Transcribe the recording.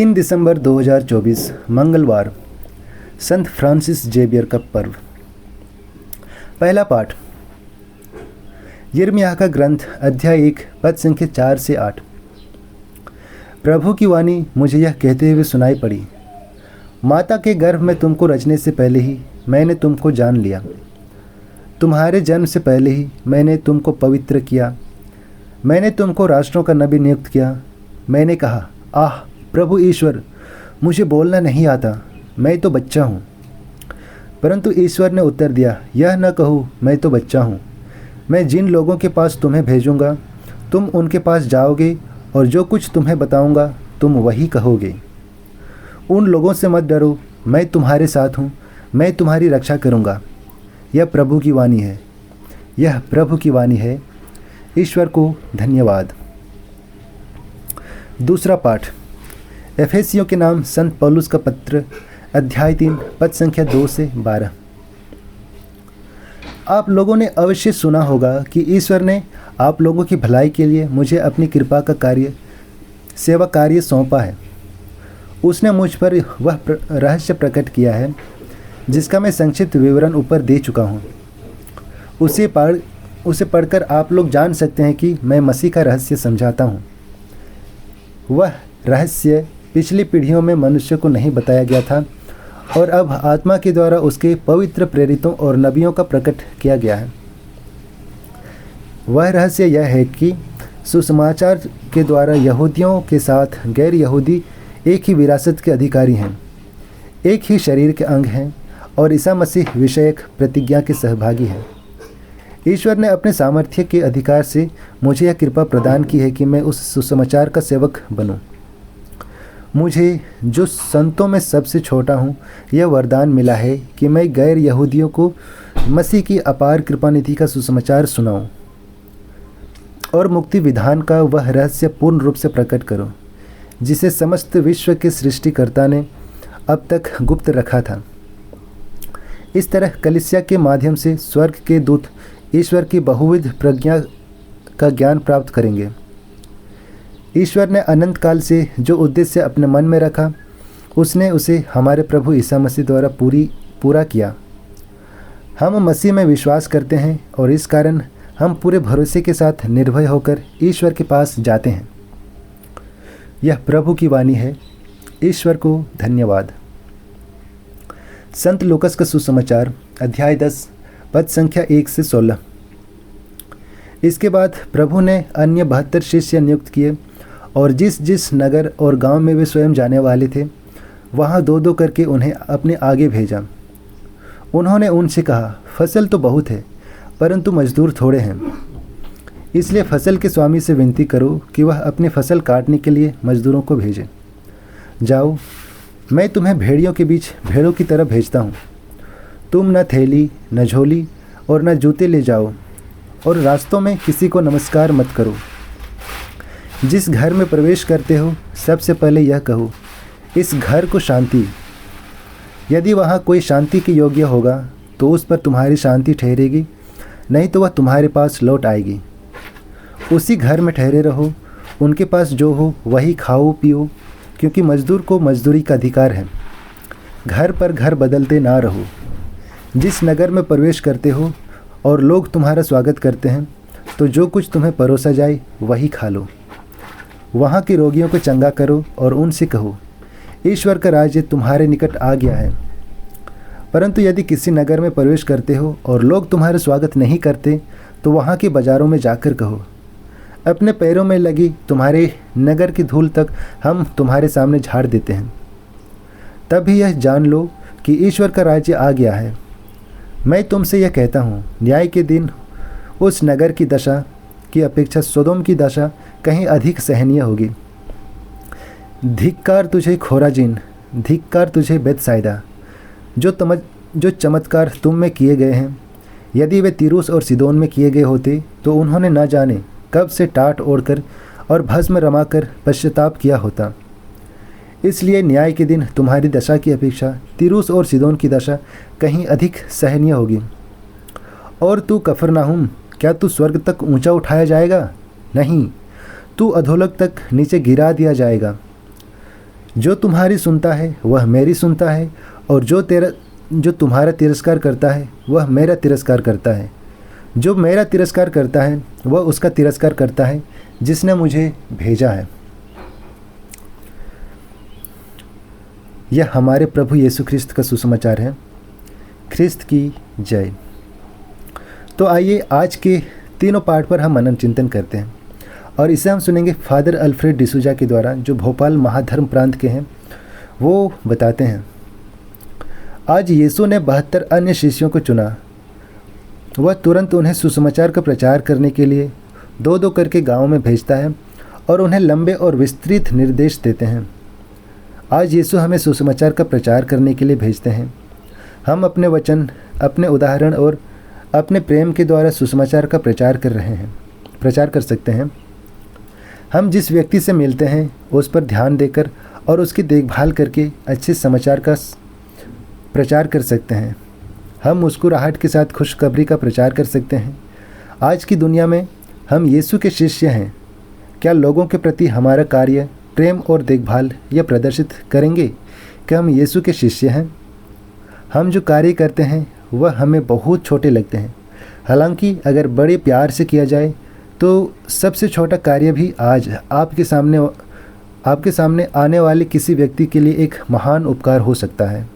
3 दिसंबर 2024 मंगलवार, संत Francis Xavier का पर्व। पहला पाठ यिर्मयाह का ग्रंथ अध्याय 1 पद संख्या 4 से 8। प्रभु की वाणी मुझे यह कहते हुए सुनाई पड़ी, माता के गर्भ में तुमको रचने से पहले ही मैंने तुमको जान लिया, तुम्हारे जन्म से पहले ही मैंने तुमको पवित्र किया, मैंने तुमको राष्ट्रों का नबी नियुक्त किया। मैंने कहा, आह प्रभु ईश्वर, मुझे बोलना नहीं आता, मैं तो बच्चा हूँ। परंतु ईश्वर ने उत्तर दिया, यह न कहो मैं तो बच्चा हूँ, मैं जिन लोगों के पास तुम्हें भेजूँगा तुम उनके पास जाओगे और जो कुछ तुम्हें बताऊँगा तुम वही कहोगे। उन लोगों से मत डरो, मैं तुम्हारे साथ हूँ, मैं तुम्हारी रक्षा करूँगा। यह प्रभु की वाणी है, यह प्रभु की वाणी है। ईश्वर को धन्यवाद। दूसरा पाठ एफेसियों के नाम संत पौलुस का पत्र अध्याय 3 पद संख्या 2 से 12। आप लोगों ने अवश्य सुना होगा कि ईश्वर ने आप लोगों की भलाई के लिए मुझे अपनी कृपा का सेवा कार्य सौंपा है। उसने मुझ पर वह रहस्य प्रकट किया है जिसका मैं संक्षिप्त विवरण ऊपर दे चुका हूँ। उसे पढ़कर आप लोग जान सकते हैं कि मैं मसीह का रहस्य समझाता हूँ। वह रहस्य पिछली पीढ़ियों में मनुष्य को नहीं बताया गया था और अब आत्मा के द्वारा उसके पवित्र प्रेरितों और नबियों का प्रकट किया गया है। वह रहस्य यह है कि सुसमाचार के द्वारा यहूदियों के साथ गैर यहूदी एक ही विरासत के अधिकारी हैं, एक ही शरीर के अंग हैं और ईसा मसीह विषयक प्रतिज्ञा के सहभागी हैं। ईश्वर ने अपने सामर्थ्य के अधिकार से मुझे यह कृपा प्रदान की है कि मैं उस सुसमाचार का सेवक बनूं। मुझे, जो संतों में सबसे छोटा हूँ, यह वरदान मिला है कि मैं गैर यहूदियों को मसीह की अपार कृपानिधि का सुसमाचार सुनाऊँ और मुक्ति विधान का वह रहस्य पूर्ण रूप से प्रकट करूँ जिसे समस्त विश्व के सृष्टिकर्ता ने अब तक गुप्त रखा था। इस तरह कलीसिया के माध्यम से स्वर्ग के दूत ईश्वर की बहुविध प्रज्ञा का ज्ञान प्राप्त करेंगे। ईश्वर ने अनंत काल से जो उद्देश्य अपने मन में रखा, उसने उसे हमारे प्रभु ईसा मसीह द्वारा पूरा किया। हम मसीह में विश्वास करते हैं और इस कारण हम पूरे भरोसे के साथ निर्भय होकर ईश्वर के पास जाते हैं। यह प्रभु की वाणी है। ईश्वर को धन्यवाद। संत लूकस का सुसमाचार अध्याय 10 पद संख्या 1 से 16। इसके बाद प्रभु ने अन्य 72 शिष्य नियुक्त किए और जिस जिस नगर और गांव में वे स्वयं जाने वाले थे वहां 2-2 करके उन्हें अपने आगे भेजा। उन्होंने उनसे कहा, फसल तो बहुत है परंतु मजदूर थोड़े हैं, इसलिए फसल के स्वामी से विनती करो कि वह अपनी फसल काटने के लिए मजदूरों को भेजे। जाओ, मैं तुम्हें भेड़ियों के बीच भेड़ों की तरह भेजता हूँ। तुम न थैली, न झोली और न जूते ले जाओ और रास्तों में किसी को नमस्कार मत करो। जिस घर में प्रवेश करते हो सबसे पहले यह कहो, इस घर को शांति। यदि वहाँ कोई शांति के योग्य होगा तो उस पर तुम्हारी शांति ठहरेगी, नहीं तो वह तुम्हारे पास लौट आएगी। उसी घर में ठहरे रहो, उनके पास जो हो वही खाओ पियो, क्योंकि मजदूर को मजदूरी का अधिकार है। घर पर घर बदलते ना रहो। जिस नगर में प्रवेश करते हो और लोग तुम्हारा स्वागत करते हैं तो जो कुछ तुम्हें परोसा जाए वही खा लो। वहाँ के रोगियों को चंगा करो और उनसे कहो, ईश्वर का राज्य तुम्हारे निकट आ गया है। परंतु यदि किसी नगर में प्रवेश करते हो और लोग तुम्हारा स्वागत नहीं करते तो वहाँ के बाज़ारों में जाकर कहो, अपने पैरों में लगी तुम्हारे नगर की धूल तक हम तुम्हारे सामने झाड़ देते हैं। तभी यह जान लो कि ईश्वर का राज्य आ गया है। मैं तुमसे यह कहता हूँ, न्याय के दिन उस नगर की दशा की अपेक्षा सोदोम की दशा कहीं अधिक सहनीय होगी। धिक्कार तुझे खोराजीन, धिक्कार तुझे बेतसाइदा, जो चमत्कार तुम में किए गए हैं, यदि वे तीरूस और सिदोन में किए गए होते तो उन्होंने न जाने कब से टाट ओढ़कर और भस्म रमाकर पश्चाताप किया होता। इसलिए न्याय के दिन तुम्हारी दशा की अपेक्षा तीरूस और सिदोन की दशा कहीं अधिक सहनीय होगी। और तू कफरनाहुम, क्या तू स्वर्ग तक ऊंचा उठाया जाएगा? नहीं, तू अधोलोक तक नीचे गिरा दिया जाएगा। जो तुम्हारी सुनता है वह मेरी सुनता है, और जो तुम्हारा तिरस्कार करता है वह मेरा तिरस्कार करता है। जो मेरा तिरस्कार करता है वह उसका तिरस्कार करता है जिसने मुझे भेजा है। यह हमारे प्रभु यीशु ख्रिस्त का सुसमाचार है। ख्रिस्त की जय। तो आइए आज के तीनों पाठ पर हम मनन चिंतन करते हैं, और इसे हम सुनेंगे फादर अल्फ्रेड डिसूजा के द्वारा, जो भोपाल महाधर्म प्रांत के हैं। वो बताते हैं, आज यीशु ने 72 अन्य शिष्यों को चुना। वह तुरंत उन्हें सुसमाचार का प्रचार करने के लिए 2-2 करके गाँव में भेजता है और उन्हें लंबे और विस्तृत निर्देश देते हैं। आज यीशु हमें सुसमाचार का प्रचार करने के लिए भेजते हैं। हम अपने वचन, अपने उदाहरण और अपने प्रेम के द्वारा सुसमाचार का प्रचार कर सकते हैं। हम जिस व्यक्ति से मिलते हैं उस पर ध्यान देकर और उसकी देखभाल करके अच्छे समाचार का प्रचार कर सकते हैं। हम मुस्कुराहट के साथ खुशखबरी का प्रचार कर सकते हैं। आज की दुनिया में हम यीशु के शिष्य हैं। क्या लोगों के प्रति हमारा कार्य, प्रेम और देखभाल यह प्रदर्शित करेंगे कि हम यीशु के शिष्य हैं? हम जो कार्य करते हैं वह हमें बहुत छोटे लगते हैं, हालांकि अगर बड़े प्यार से किया जाए तो सबसे छोटा कार्य भी आज आपके सामने आने वाले किसी व्यक्ति के लिए एक महान उपकार हो सकता है।